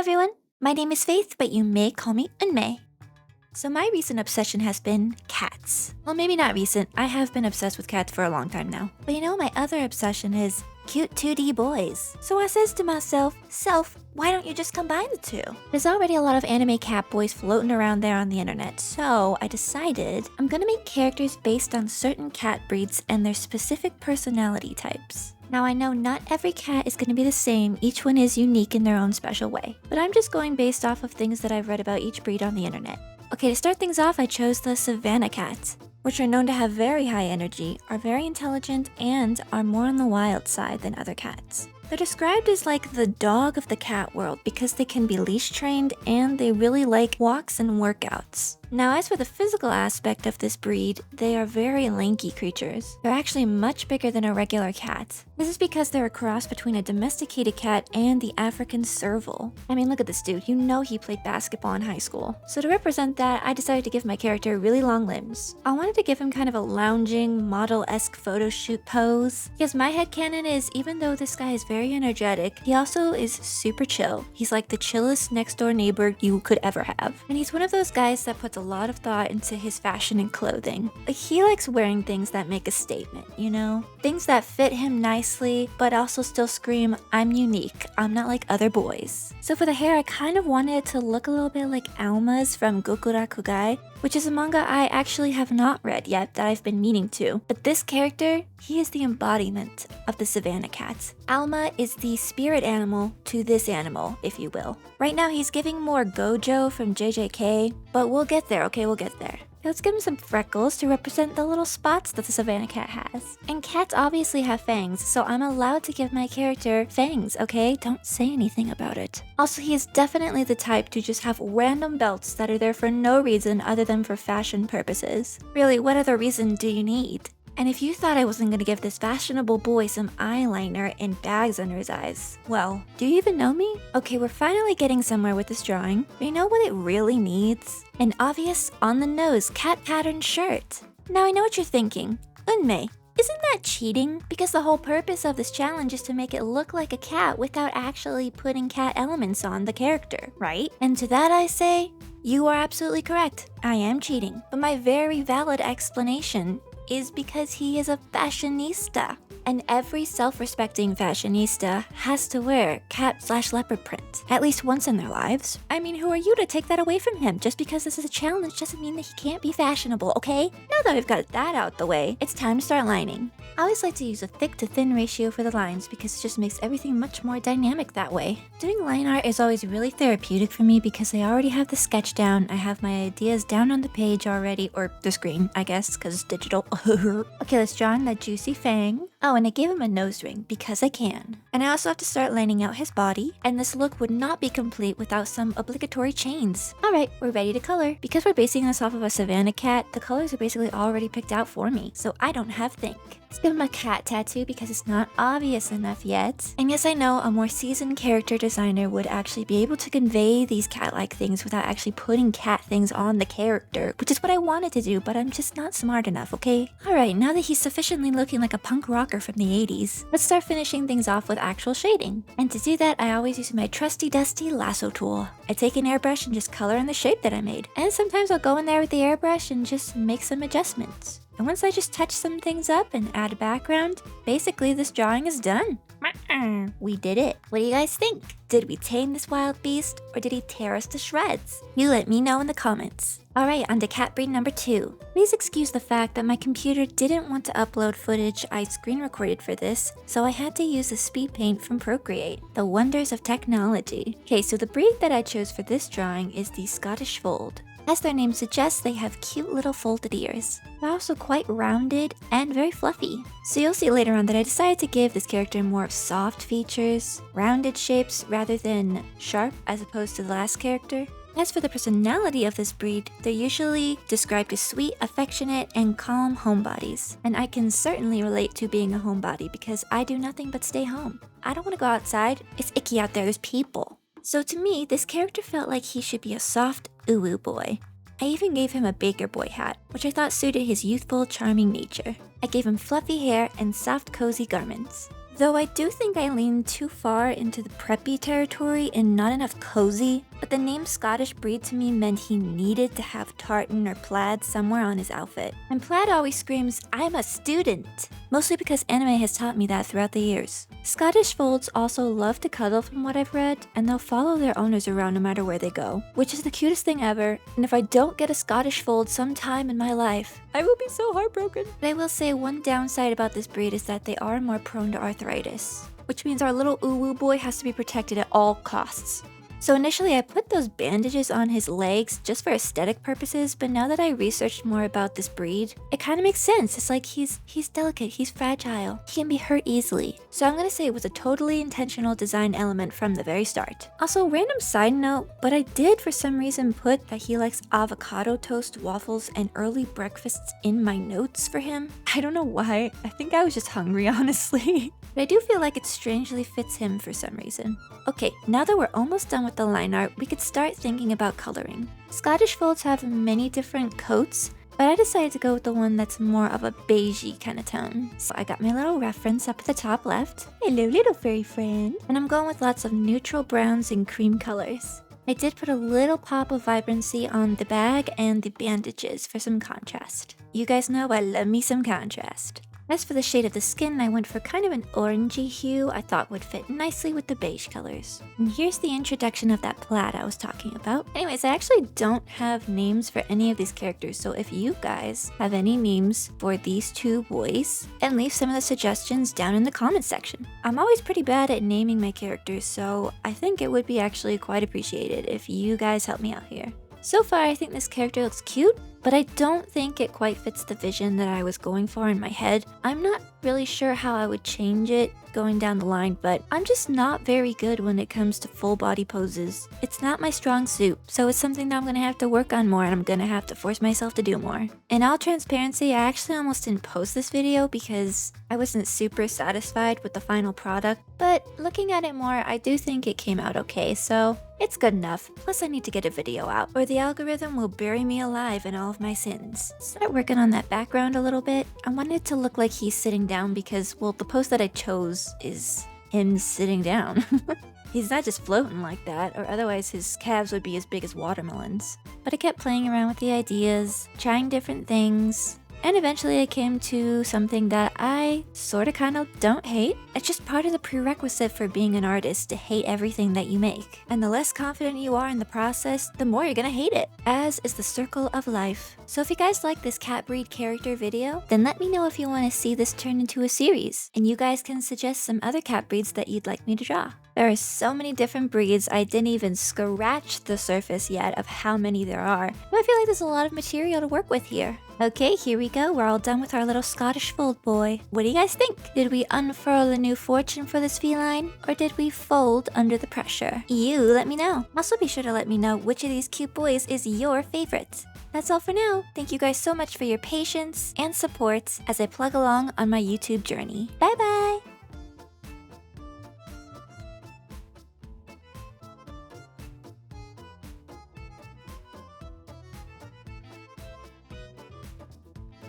everyone, my name is Faith, but you may call me Unmei. So my recent obsession has been cats. Well, maybe not recent, I have been obsessed with cats for a long time now. But my other obsession is cute 2D boys. So I says to myself, why don't you just combine the two? There's already a lot of anime cat boys floating around there on the internet, so I decided I'm gonna make characters based on certain cat breeds and their specific personality types. Now I know not every cat is gonna be the same, each one is unique in their own special way, but I'm just going based off of things that I've read about each breed on the internet. Okay, to start things off, I chose the Savannah cats, which are known to have very high energy, are very intelligent, and are more on the wild side than other cats. They're described as like the dog of the cat world because they can be leash trained and they really like walks and workouts. Now, as for the physical aspect of this breed, they are very lanky creatures. They're actually much bigger than a regular cat. This is because they're a cross between a domesticated cat and the African serval. I mean, look at this dude. You know he played basketball in high school. So to represent that, I decided to give my character really long limbs. I wanted to give him kind of a lounging, model-esque photo shoot pose. Because my headcanon is, even though this guy is very energetic, he also is super chill. He's like the chillest next door neighbor you could ever have. And he's one of those guys that puts a lot of thought into his fashion and clothing. Like, he likes wearing things that make a statement, you know? Things that fit him nicely, but also still scream, I'm unique, I'm not like other boys. So for the hair, I kind of wanted it to look a little bit like Alma's from Gokurakugai, which is a manga I actually have not read yet that I've been meaning to. But this character, he is the embodiment of the Savannah cat. Alma is the spirit animal to this animal, if you will. Right now he's giving more Gojo from JJK, but we'll get there, okay, we'll get there. Let's give him some freckles to represent the little spots that the Savannah cat has. And cats obviously have fangs, so I'm allowed to give my character fangs, okay? Don't say anything about it. Also, he is definitely the type to just have random belts that are there for no reason other than for fashion purposes. Really, what other reason do you need? And if you thought I wasn't gonna give this fashionable boy some eyeliner and bags under his eyes, well, do you even know me? Okay, we're finally getting somewhere with this drawing. But you know what it really needs? An obvious, on-the-nose cat pattern shirt. Now I know what you're thinking. Unmei, isn't that cheating? Because the whole purpose of this challenge is to make it look like a cat without actually putting cat elements on the character, right? And to that I say, you are absolutely correct. I am cheating. But my very valid explanation is because he is a fashionista. And every self-respecting fashionista has to wear cat/leopard print at least once in their lives. I mean, who are you to take that away from him? Just because this is a challenge doesn't mean that he can't be fashionable, okay? Now that we've got that out the way, it's time to start lining. I always like to use a thick to thin ratio for the lines because it just makes everything much more dynamic that way. Doing line art is always really therapeutic for me because I already have the sketch down, I have my ideas down on the page already, or the screen, I guess, because it's digital. Okay, let's draw in that juicy fang. Oh, and I gave him a nose ring because I can. And I also have to start lining out his body, and this look would not be complete without some obligatory chains. Alright, we're ready to color. Because we're basing this off of a Savannah cat, the colors are basically already picked out for me, so I don't have to think. Let's give him a cat tattoo because it's not obvious enough yet. And yes, I know a more seasoned character designer would actually be able to convey these cat-like things without actually putting cat things on the character, which is what I wanted to do, but I'm just not smart enough, okay? Alright, now that he's sufficiently looking like a punk rocker from the 80s, let's start finishing things off with actual shading. And to do that, I always use my trusty dusty lasso tool. I take an airbrush and just color in the shape that I made. And sometimes I'll go in there with the airbrush and just make some adjustments. And once I just touch some things up and add a background, basically this drawing is done. We did it. What do you guys think? Did we tame this wild beast, or did he tear us to shreds? You let me know in the comments. Alright, on to cat breed number 2. Please excuse the fact that my computer didn't want to upload footage I screen recorded for this, so I had to use the speed paint from Procreate. The wonders of technology. Okay, so the breed that I chose for this drawing is the Scottish Fold. As their name suggests, they have cute little folded ears. They're also quite rounded and very fluffy. So you'll see later on that I decided to give this character more soft features, rounded shapes rather than sharp as opposed to the last character. As for the personality of this breed, they're usually described as sweet, affectionate, and calm homebodies. And I can certainly relate to being a homebody because I do nothing but stay home. I don't want to go outside. It's icky out there, there's people. So to me, this character felt like he should be a soft, uwu boy. I even gave him a baker boy hat, which I thought suited his youthful, charming nature. I gave him fluffy hair and soft, cozy garments. Though I do think I leaned too far into the preppy territory and not enough cozy, but the name Scottish breed to me meant he needed to have tartan or plaid somewhere on his outfit. And plaid always screams, I'm a student! Mostly because anime has taught me that throughout the years. Scottish folds also love to cuddle from what I've read, and they'll follow their owners around no matter where they go, which is the cutest thing ever, and if I don't get a Scottish fold sometime in my life, I will be so heartbroken. But I will say one downside about this breed is that they are more prone to arthritis, which means our little uwu boy has to be protected at all costs. So initially I put those bandages on his legs just for aesthetic purposes, but now that I researched more about this breed, it kind of makes sense. It's like he's delicate, he's fragile, he can be hurt easily. So I'm gonna say it was a totally intentional design element from the very start. Also, random side note, but I did for some reason put that he likes avocado toast, waffles, and early breakfasts in my notes for him. I don't know why, I think I was just hungry honestly. But I do feel like it strangely fits him for some reason. Okay, now that we're almost done with the line art, we could start thinking about coloring. Scottish folds have many different coats, but I decided to go with the one that's more of a beigey kind of tone. So I got my little reference up at the top left. Hello, little furry friend. And I'm going with lots of neutral browns and cream colors. I did put a little pop of vibrancy on the bag and the bandages for some contrast. You guys know I love me some contrast. As for the shade of the skin, I went for kind of an orangey hue I thought would fit nicely with the beige colors. And here's the introduction of that plaid I was talking about. Anyways, I actually don't have names for any of these characters, so if you guys have any names for these two boys, then leave some of the suggestions down in the comments section. I'm always pretty bad at naming my characters, so I think it would be actually quite appreciated if you guys help me out here. So far, I think this character looks cute, but I don't think it quite fits the vision that I was going for in my head. I'm not really sure how I would change it going down the line, but I'm just not very good when it comes to full body poses. It's not my strong suit, so it's something that I'm gonna have to work on more and I'm gonna have to force myself to do more. In all transparency, I actually almost didn't post this video because I wasn't super satisfied with the final product, but looking at it more, I do think it came out okay, so it's good enough. Plus I need to get a video out, or the algorithm will bury me alive in all of my sins. Start working on that background a little bit. I want it to look like he's sitting down because, well, the pose that I chose is him sitting down. He's not just floating like that, or otherwise his calves would be as big as watermelons. But I kept playing around with the ideas, trying different things, and eventually I came to something that I sorta kinda don't hate. It's just part of the prerequisite for being an artist to hate everything that you make. And the less confident you are in the process, the more you're gonna hate it, as is the circle of life. So if you guys like this cat breed character video, then let me know if you wanna see this turn into a series, and you guys can suggest some other cat breeds that you'd like me to draw. There are so many different breeds, I didn't even scratch the surface yet of how many there are. But I feel like there's a lot of material to work with here. Okay, here we go. We're all done with our little Scottish fold boy. What do you guys think? Did we unfurl a new fortune for this feline? Or did we fold under the pressure? You let me know. Also be sure to let me know which of these cute boys is your favorite. That's all for now. Thank you guys so much for your patience and support as I plug along on my YouTube journey. Bye bye!